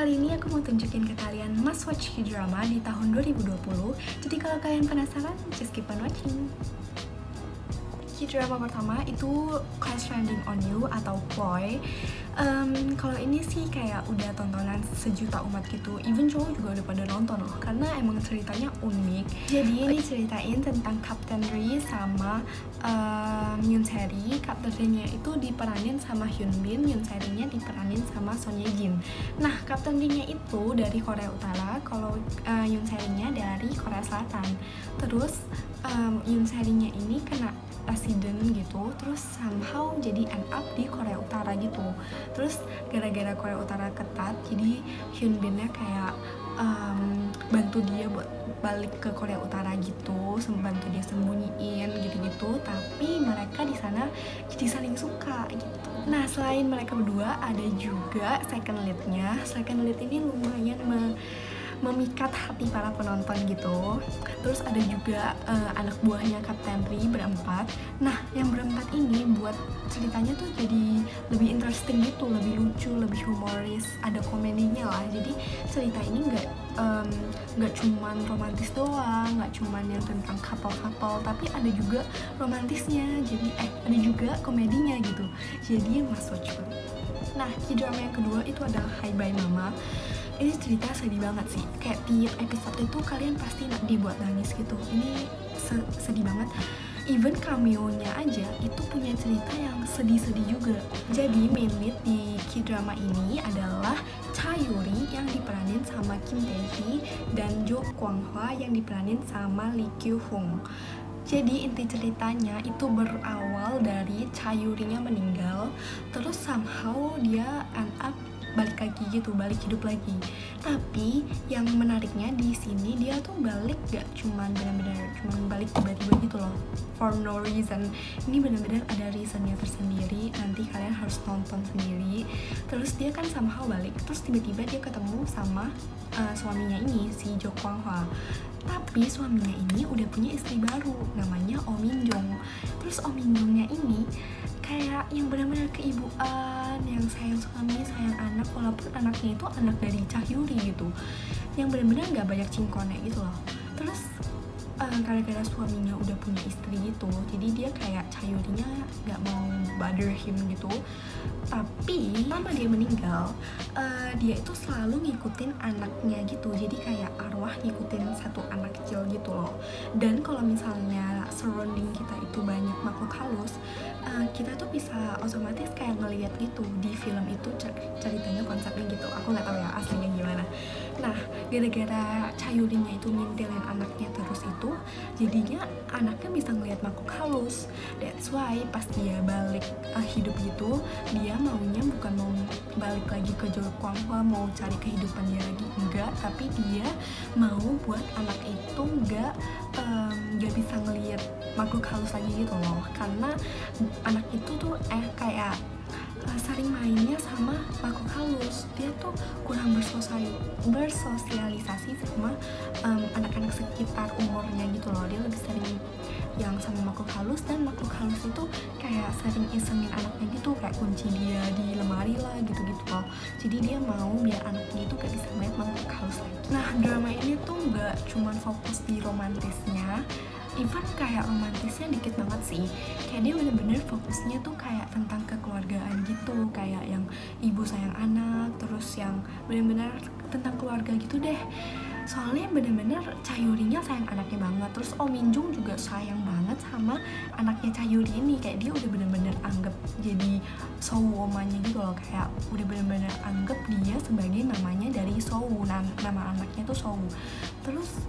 kali ini aku mau tunjukin ke kalian must watch K-drama di tahun 2020. Jadi kalau kalian penasaran, just keep on watching. K-drama pertama itu Crash Landing on You atau Ploy. Kalau ini sih kayak udah tontonan sejuta umat gitu. Even cowok juga udah pada nonton loh, karena emang ceritanya unik. Jadi ini ceritain tentang Captain Ri sama Yoon Se-ri. Captain Ri-nya itu diperanin sama Hyun Bin, Yoon Se-ri-nya diperanin sama Son Ye Jin. Nah, Captain Ri-nya itu dari Korea Utara, kalau Yoon Se-ri-nya dari Korea Selatan. Terus Yoon Se-ri-nya ini kena accident gitu, terus somehow jadi end up di Korea Utara gitu. Terus gara-gara Korea Utara ketat, jadi Hyun Bin-nya kayak bantu dia buat balik ke Korea Utara gitu, bantu dia sembunyiin gitu-gitu. Tapi mereka di sana jadi saling suka gitu. Nah, selain mereka berdua ada juga second lead-nya. Second lead ini lumayan memikat hati para penonton gitu. Terus ada juga anak buahnya Kapten Ri berempat. Nah, yang berempat ini buat ceritanya tuh jadi lebih interesting gitu, lebih lucu, lebih humoris, ada komedinya lah. Jadi cerita ini nggak cuman romantis doang, nggak cuman yang tentang couple, tapi ada juga romantisnya. Jadi ada juga komedinya gitu. Jadi must watch banget. Nah, K-drama yang kedua itu adalah Hi Bye Mama. Ini cerita sedih banget sih, kayak tiap episode itu kalian pasti dibuat nangis gitu. Ini sedih banget. Even cameo-nya aja itu punya cerita yang sedih-sedih juga. Jadi main lead di K-drama ini adalah Cha Yuri yang diperanin sama Kim Tae-hee dan Jo Kwang Hwa yang diperanin sama Lee Kyu Hong. Jadi inti ceritanya itu berawal dari Cha Yuri-nya meninggal, terus somehow dia end up balik lagi gitu, balik hidup lagi. Tapi yang menariknya di sini dia tuh balik gak cuman benar-benar balik tiba-tiba gitu loh, for no reason. Ini benar-benar ada reasonnya tersendiri, nanti kalian harus nonton sendiri. Terus dia kan somehow balik, terus tiba-tiba dia ketemu sama suaminya ini, si Jo Kwang Hwa. Tapi suaminya ini udah punya istri baru, namanya Oh Min Jong. Terus Oh Min Jongnya ini kayak yang benar-benar keibuan, yang sayang suami, sayang anak, walaupun anaknya itu anak dari Cha Yuri gitu, yang benar-benar nggak banyak cingkonnya gitu loh. Terus gara-gara suaminya udah punya istri gitu, jadi dia kayak Cha Yuri-nya nggak mau bother him gitu. Tapi lama dia meninggal, dia itu selalu ngikutin anaknya gitu, jadi kayak arwah ngikutin satu anak kecil gitu loh. Dan kalau misalnya surrounding kita itu banyak makhluk halus, kita tuh bisa otomatis kayak ngelihat gitu di film itu ceritanya konsepnya gitu. Aku nggak tahu ya aslinya gimana. Nah, gara-gara Cha Yuri-nya itu ngintilin anaknya terus itu, jadinya anaknya bisa ngelihat makhluk halus. That's why pas dia balik hidup gitu, dia maunya bukan mau balik lagi ke Jo Kwang Hwa, mau cari kehidupan dia lagi, enggak, tapi dia mau buat anak itu nggak bisa ngelihat makhluk halus lagi gitu loh, karena anak itu tuh kayak sering mainnya sama makhluk halus. Dia tuh kurang bersosialisasi sama anak-anak sekitar umurnya gitu loh. Dia lebih sering yang sama makhluk halus, dan makhluk halus itu kayak sering isengin anaknya gitu, kayak kunci dia di lemari lah gitu-gitu loh. Jadi dia mau biar anaknya itu gak bisa melihat makhluk halus lagi. Nah, drama ini tuh gak cuman fokus di romantisnya, even kayak romantisnya dikit banget sih. Kayak dia bener-bener fokusnya tuh kayak tentang kekeluargaan gitu, kayak yang ibu sayang anak, terus yang bener-bener tentang keluarga gitu deh. Soalnya bener-bener Cha Yuri-nya sayang anaknya banget. Terus Oh Min Jong juga sayang banget sama anaknya Cha Yuri ini. Kayak dia udah bener-bener anggap jadi Sowomanya gitu loh, kayak udah bener-bener anggap dia sebagai namanya dari Sowu. Nama anaknya tuh Sowu. Terus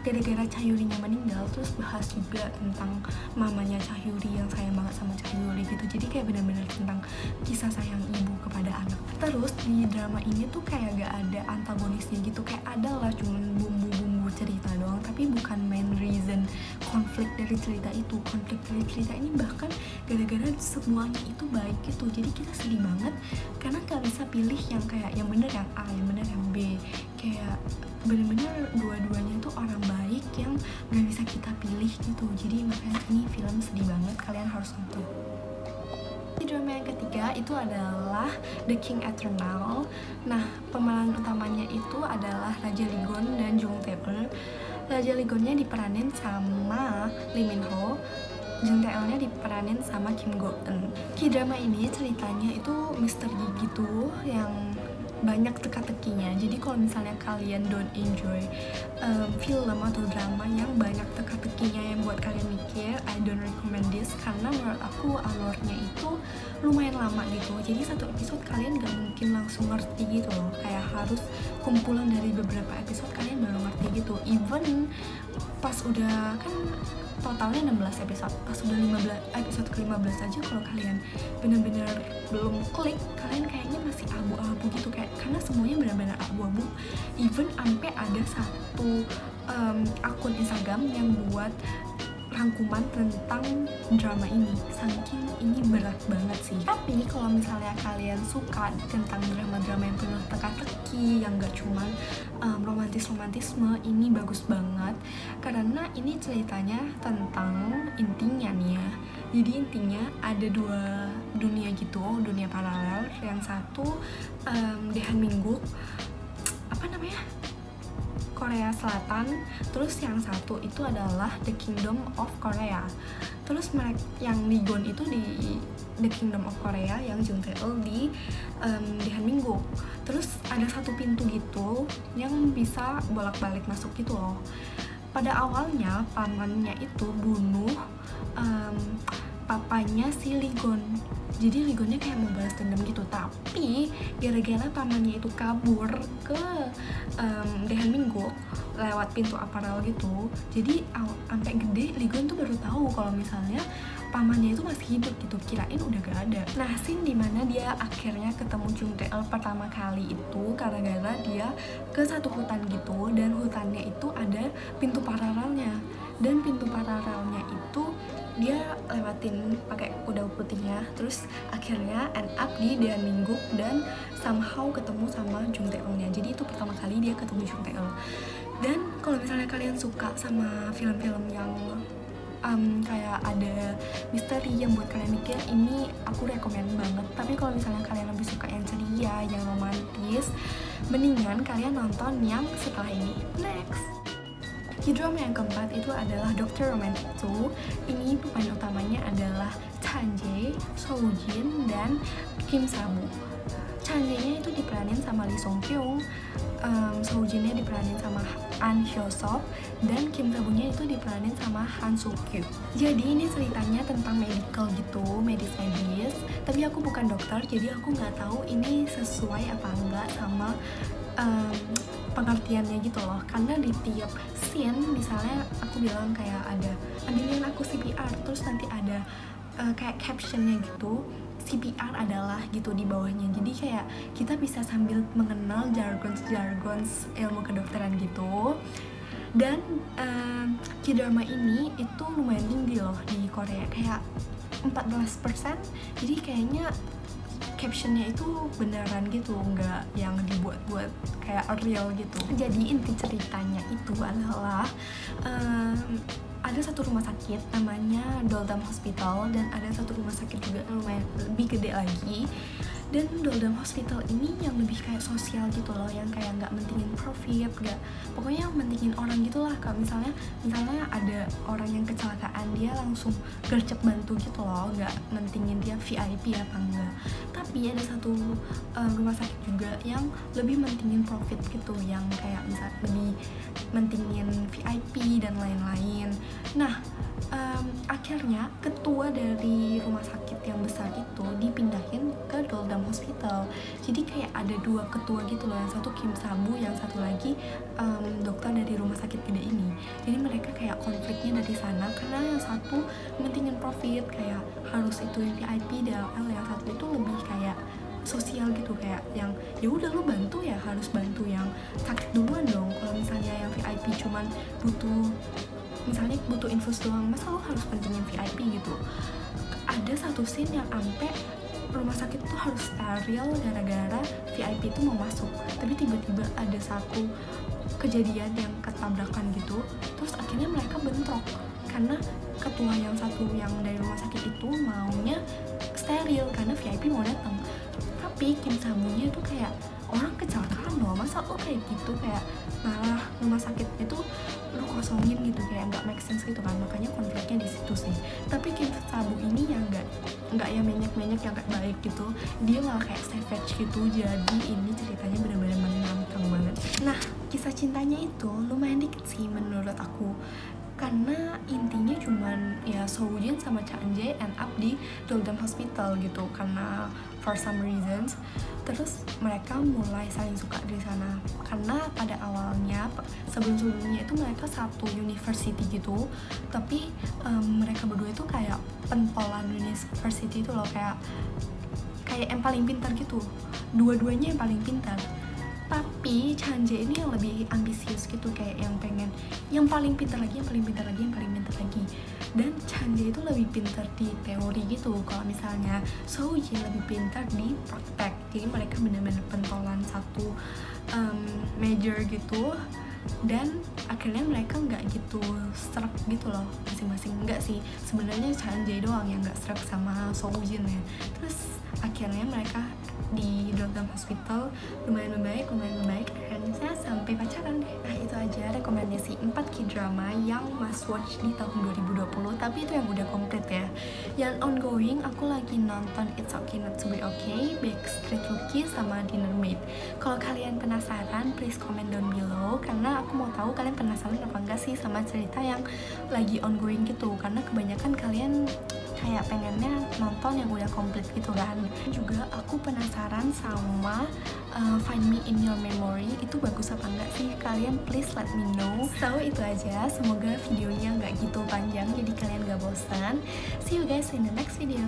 gara-gara Cha Yuri-nya meninggal, terus bahas juga tentang mamanya Cha Yuri yang sayang banget sama Cha Yuri gitu. Jadi kayak benar-benar tentang kisah sayang ibu kepada anak. Terus di drama ini tuh kayak gak ada antagonisnya gitu, kayak ada lah cuman bumbu-bumbu cerita doang, tapi bukan main reason konflik dari cerita itu. Konflik dari cerita ini bahkan gara-gara semuanya itu baik gitu, jadi kita sedih banget karena gak bisa pilih yang kayak yang bener yang A, yang bener yang B. Kayak bener-bener dua-duanya tuh orang baik yang gak bisa kita pilih gitu. Jadi makanya ini film sedih banget, kalian harus nonton. Drama yang ketiga itu adalah The King Eternal. Nah, pemeran utamanya itu adalah Raja Ligon dan Jung Tae-eul. Raja Ligonnya diperanin sama Lee Min Ho, Jung Tae-eulnya diperanin sama Kim Go Eun. K-drama ini ceritanya itu misteri gitu yang banyak teka-tekinya. Jadi kalau misalnya kalian don't enjoy film atau drama yang banyak teka-tekinya yang buat kalian mikir, I don't recommend this, karena menurut aku alurnya itu lumayan lama gitu. Jadi satu episode kalian gak mungkin langsung ngerti gitu loh, kayak harus kumpulan dari beberapa episode kalian baru ngerti gitu. Even pas udah kan totalnya 16 episode, pas udah 15 episode ke-15 aja kalau kalian bener-bener belum klik, kalian kayaknya masih abu-abu gitu, kayak karena semuanya benar-benar abu-abu. Even sampai ada satu akun Instagram yang buat rangkuman tentang drama ini, saking ini berat banget sih. Tapi kalau misalnya kalian suka tentang drama-drama yang penuh teka-teki, yang gak cuman romantis-romantisme, ini bagus banget karena ini ceritanya tentang intinya nih ya. Jadi intinya ada dua dunia gitu, dunia paralel. Yang satu Daehan Mingguk, apa namanya? Korea Selatan, terus yang satu itu adalah The Kingdom of Korea. Terus mereka yang Ligon itu di The Kingdom of Korea, yang Jung Tae-eul di Daehan Mingguk. Terus ada satu pintu gitu yang bisa bolak-balik masuk gitu loh. Pada awalnya pamannya itu bunuh papanya si Ligon. Jadi Ligonnya kayak mau balas dendam gitu, tapi gara-gara pamannya itu kabur ke Daehan Mingguk lewat pintu aparel gitu, jadi sampai gede Ligon tuh baru tahu kalau misalnya pamannya itu masih hidup gitu, kirain udah gak ada. Nah, scene dimana dia akhirnya ketemu Jung Tae-eul pertama kali itu gara-gara dia ke satu hutan gitu, dan hutannya itu ada pintu paralelnya, dan pintu paralelnya itu dia lewatin pakai kuda putihnya, terus akhirnya end up di Daehan Mingguk dan somehow ketemu sama Jung Tae-eulnya. Jadi itu pertama kali dia ketemu Jung Tae-eul. Dan kalau misalnya kalian suka sama film-film yang kayak ada misteri yang buat kalian mikir, ini aku rekomen banget. Tapi kalau misalnya kalian lebih suka yang ceria, yang romantis, mendingan kalian nonton yang setelah ini. Next, K-drama yang keempat itu adalah Dr. Romantic 2. Ini pemain utamanya adalah Chan Jae, Seo Jin, dan Kim Sa-bu. Chan Jae-nya itu diperanin sama Lee Sung Kyung, Seo Jin-nya diperanin sama An Hyo Sok, dan Kim Sa-bu-nya itu diperanin sama Han Soo Kyu. Jadi ini ceritanya tentang medical gitu, medis-medis. Tapi aku bukan dokter, jadi aku nggak tahu ini sesuai apa enggak sama pengertiannya gitu loh. Karena di tiap scene, misalnya aku bilang kayak ada ambilin aku CPR, terus nanti ada kayak captionnya gitu, CPR adalah gitu di bawahnya. Jadi kayak kita bisa sambil mengenal jargon ilmu kedokteran gitu. Dan K-drama ini itu lumayan tinggi loh di Korea, kayak 14%. Jadi kayaknya captionnya itu beneran gitu, nggak yang dibuat-buat kayak real gitu. Jadi inti ceritanya itu adalah ada satu rumah sakit namanya Doldam Hospital, dan ada satu rumah sakit juga yang lumayan lebih gede lagi. Dan Doldam Hospital ini yang lebih kayak sosial gitu loh, yang kayak nggak mentingin profit, nggak, pokoknya mentingin orang gitulah. Kalau misalnya ada orang yang kecelakaan, dia langsung gercep bantu gitu loh, nggak mentingin dia VIP apa enggak. Tapi ada satu rumah sakit juga yang lebih mentingin profit gitu, yang kayak misal lebih mentingin VIP dan lain-lain. Nah, akhirnya ketua dari rumah sakit yang besar itu dipindahin ke Doldam Hospital. Jadi kayak ada dua ketua gitu loh, yang satu Kim Sa-bu, yang satu lagi dokter dari rumah sakit gede ini. Jadi mereka kayak konfliknya dari sana, karena yang satu mentingin profit, kayak harus itu yang VIP DLL, yang satu itu lebih kayak sosial gitu, kayak yang ya udah lo bantu ya harus bantu yang sakit duluan dong. Kalau misalnya yang VIP cuman butuh infus doang, masa lo harus pentingin VIP gitu. Ada satu scene yang sampai rumah sakit tuh harus steril gara-gara VIP itu mau masuk, tapi tiba-tiba ada satu kejadian yang ketabrakan gitu, terus akhirnya mereka bentrok karena ketua yang satu yang dari rumah sakit itu maunya steril karena VIP mau datang. Tapi Kim Sabunya itu kayak orang kecelakaan loh, masa lo kayak gitu, kayak malah rumah sakit itu lu kosongin gitu, kayak nggak make sense gitu kan. Makanya konfliknya di situ sih. Tapi Kim Sabu ini yang nggak yang menyek yang kayak baik gitu, dia malah kayak savage gitu. Jadi ini ceritanya benar-benar menantang banget. Nah, kisah cintanya itu lumayan dikit sih menurut aku, karena intinya cuman ya Soojin sama Cha Eun-jae end up di Doldam Hospital gitu karena for some reasons. Terus mereka mulai saling suka dari sana karena pada awalnya sebelum-sebelumnya itu mereka satu university gitu, tapi mereka berdua itu kayak pentolan university itu loh, kayak yang paling pintar gitu, dua-duanya yang paling pintar. Tapi Chanje ini yang lebih ambisius gitu, kayak yang pengen yang paling pintar lagi, yang paling pintar lagi, yang paling pintar lagi. Dan Chanje itu lebih pintar di teori gitu, kalau misalnya Soojin lebih pintar di praktek. Jadi mereka benar-benar pentolan satu major gitu, dan akhirnya mereka nggak gitu struck gitu loh masing-masing. Enggak sih, sebenarnya Chanje doang yang nggak struck sama Soojin ya. Terus akhirnya mereka di Doldam Hospital lumayan membaik, akhirnya sampai pacaran deh. Nah, itu aja rekomendasi 4 K-drama yang must watch di tahun 2020. Tapi itu yang udah komplit ya. Yang ongoing aku lagi nonton It's Okay Not To Be Okay, Backstreet Rookie, sama Dinner Maid. Kalau kalian penasaran, please comment down below, karena aku mau tahu kalian penasaran apa enggak sih sama cerita yang lagi ongoing gitu. Karena kebanyakan kalian kayak pengennya nonton yang udah komplit gitu kan. Juga aku penasaran sama Find Me In Your Memory, itu bagus apa enggak sih? Kalian please let me know. So itu aja, semoga videonya nggak gitu panjang jadi kalian gak bosan. See you guys in the next video.